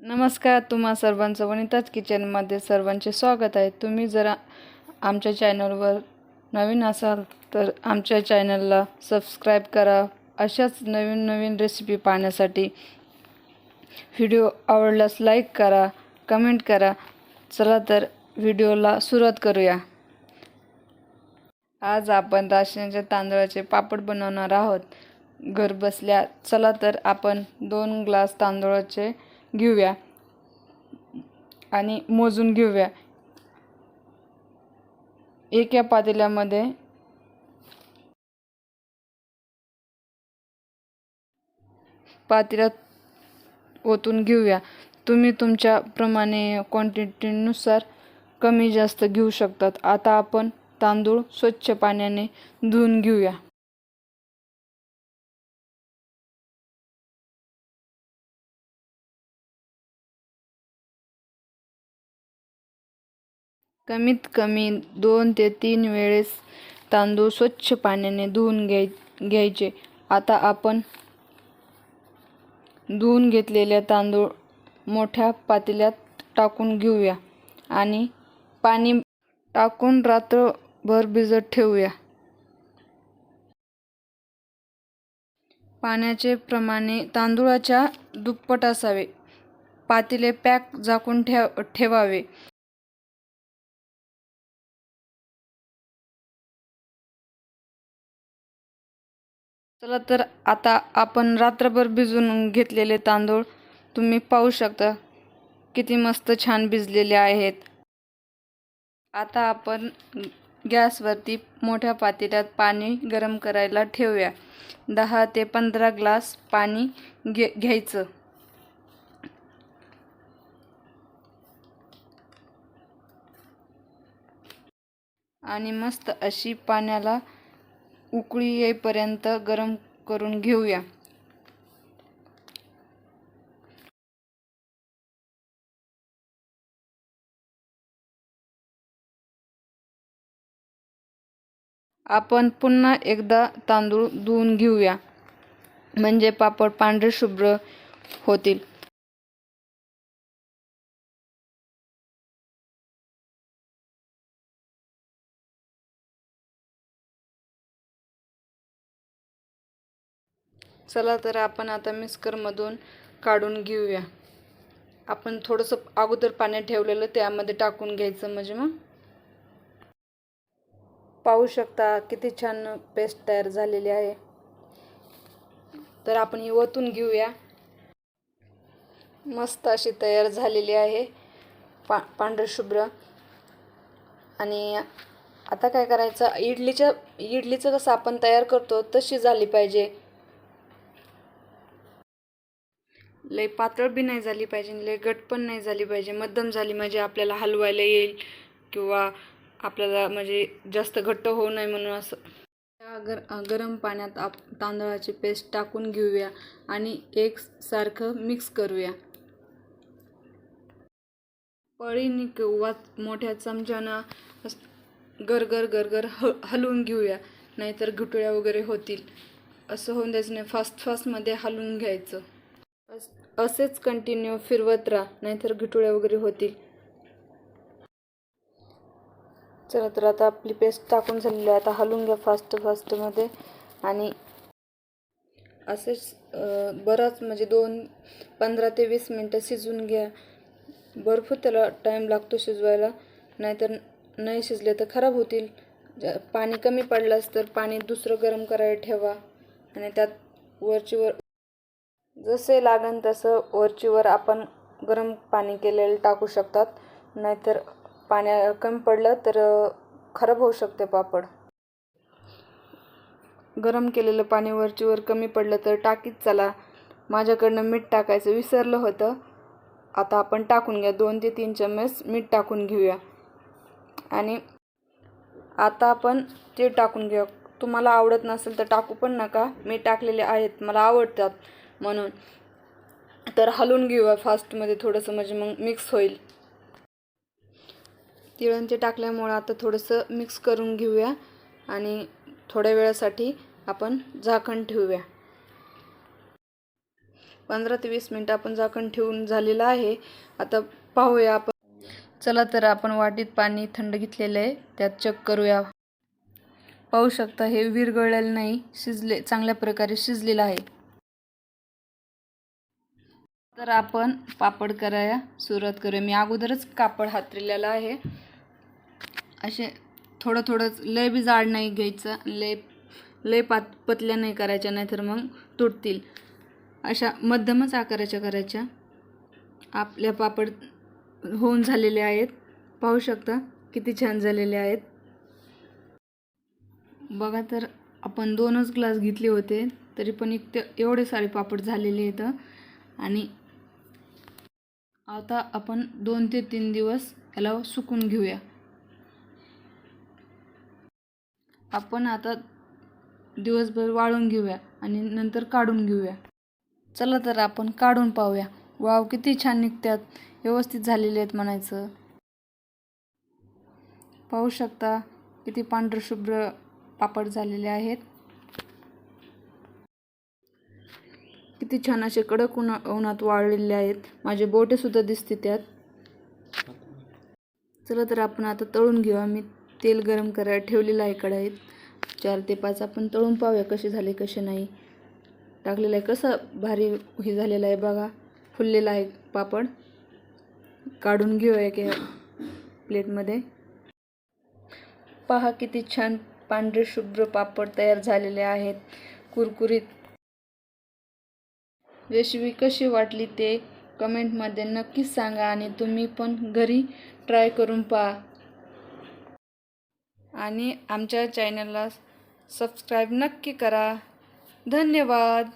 नमस्कार, तुम्हा सर्वांचं वनिताच किचनमध्ये सर्वांचे स्वागत आहे। तुम्ही जर आमच्या चॅनलवर नवीन असाल तर आमच्या चॅनलला सबस्क्राईब करा। अशाच नवीन नवीन रेसिपी पाहण्यासाठी व्हिडिओ आवडल्यास लाईक करा, कमेंट करा। चला तर व्हिडिओला सुरुवात करूया। आज आपण राशनच्या तांदळाचे पापड बनवणार आहोत घर बसल्या। चला तर आपण 2 ग्लास तांदळाचे घेऊया आणि मोजून घेऊया। एका पातेल्यामध्ये पातेल्यात ओतून घेऊया। तुम्ही तुमच्या प्रमाणे क्वांटिटीनुसार कमी जास्त घेऊ शकतात। आता आपण तांदूळ स्वच्छ पाण्याने धुवून घेऊया। कमीत कमी 2 ते 3 वेळेस तांदूळ स्वच्छ पाण्याने धुवून घ्यायचे। आता आपण धुवून घेतलेले तांदूळ मोठ्या पातेल्यात टाकून घेऊया आणि पाणी टाकून रात्रभर भिजत ठेवूया। पाण्याचे प्रमाण तांदूळाच्या दुप्पट असावे। पातेले पॅक झाकून ठेवावे। चला तर आता आपण रात्रभर भिजवून घेतलेले तांदूळ तुम्ही पाहू शकता किती मस्त छान भिजलेले आहेत। आता आपण गॅसवरती मोठ्या पातेल्यात पाणी गरम करायला ठेवूया। 10 ते 15 ग्लास पाणी घ्यायचं आणि मस्त अशी पाण्याला उकळी येईपर्यंत गरम करून घेऊया। आपण पुन्हा एकदा तांदूळ धुवून घेऊया म्हणजे पापड पांढरे शुभ्र होतील। चला तर आपण आता मिक्सरमधून काढून घेऊया। आपण थोडंसं अगोदर पाणी ठेवलेलं त्यामध्ये टाकून घ्यायचं म्हणजे मग पाहू शकता किती छान पेस्ट तयार झालेली आहे। तर आपण ही ओतून घेऊया। मस्त अशी तयार झालेली आहे पांढरे शुभ्र। आणि आता काय करायचं, इडलीचं कसं आपण तयार करतो तशी झाली पाहिजे। लय पातळ बी नाही झाली पाहिजे, लय घट्ट पण नाही झाली पाहिजे, मध्यम झाली म्हणजे आपल्याला हलवायला येईल किंवा आपल्याला म्हणजे जास्त घट्ट होऊ नये म्हणून असं। गरम पाण्यात तांदळाची पेस्ट टाकून घेऊया आणि एकसारखं मिक्स करूया। पळीने किंवा मोठ्या चमच्यानं गरगर हलवून घेऊया, नाहीतर गुठळ्या वगैरे होतील। असं होऊन द्यायचं नाही, फास्टमध्ये हलवून घ्यायचं। असेच कंटिन्यू फिरवत राहा, नाहीतर गुठळ्या वगैरे होतील। चला तर आता आपली पेस्ट टाकून झालेली आहे। आता हलवून घ्या फास्टमध्ये आणि असेच बराच म्हणजे 15 ते 20 मिनटं शिजवून घ्या। भरपूर त्याला टाईम लागतो शिजवायला, नाहीतर नाही शिजले तर खराब होतील। पाणी कमी पडलंच तर पाणी दुसरं गरम करायला ठेवा आणि त्यात वरचीवर जसे लागेल तसं वरचीवर आपण गरम पाणी केलेलं टाकू शकतात, नाहीतर पाणी कमी पडलं तर खराब होऊ शकते पापड। गरम केलेलं पाणी वरचीवर कमी पडलं तर टाकीत चला। माझ्याकडनं मीठ टाकायचं विसरलं होतं। आता आपण टाकून घ्या, 2 ते 3 चम्मच मीठ टाकून घेऊया आणि आता आपण ते टाकून घेऊ। तुम्हाला आवडत नसेल तर टाकू पण नका, मी टाकलेले आहेत, मला आवडतात म्हणून। तर हलवून घेऊया फास्टमध्ये थोडंसं म्हणजे मग मिक्स होईल। तिळण ते टाकल्यामुळे आता थोडंसं मिक्स करून घेऊया आणि थोड्या वेळासाठी आपण झाकण ठेवूया। 15 ते 20 मिनिटं आपण झाकण ठेवून झालेलं आहे. आता पाहूया आपण. चला तर आपण वाटीत पाणी थंड घेतलेलं आहे, त्यात चेक करूया. पाहू शकता हे विरघळलेलं नाही, शिजले, चांगल्या प्रकारे शिजलेलं आहे. तर आपण पापड करायला सुरुवात करूया. मी अगोदरच कापड हातरलेलं आहे. असे थोडं थोडं, लय बी जाड नाही घ्यायचं, लय पतल्या नाही करायच्या, नाहीतर मग तुटतील. अशा मध्यमच आकाराच्या करायच्या. आपल्या पापड होऊन झालेले आहेत. पाहू शकता किती छान झालेले आहेत. बघा तर आपण 2च ग्लास घेतले होते, तरी पण एवढे सारे पापड झालेले आहेत. आणि आता आपण 2 ते 3 दिवस याला सुकून घेऊया. आपण आता दिवसभर वाळून घेऊया आणि नंतर काढून घेऊया. चला तर आपण काढून पाहूया. वाव, किती छान निघतात, व्यवस्थित झालेले आहेत म्हणायचं. पाहू शकता किती पांढरशुभ्र पापड झालेले आहेत. किती छान असे कडक उन्हात वाळलेले आहेत. माझे बोटे सुद्धा दिसते त्यात. चला तर आपण आता तळून घेऊया. मी तेल गरम करायला ठेवलेलं आहे कढईत. 4 ते 5 आपण तळून पाहूया कसे झाले कसे नाही. टाकलेलं आहे, कसं भारी हे झालेलं आहे बघा, फुललेला आहे पापड. काढून घेऊया एका प्लेटमध्ये. पहा किती छान पांढरे शुभ्र पापड तयार झालेले आहेत, कुरकुरीत. रेसिपी कशी वाटली ते कमेंटमध्ये नक्कीच सांगा आणि तुम्ही पण घरी ट्राय करून पहा. आणि आमच्या चॅनलला सबस्क्राईब नक्की करा. धन्यवाद.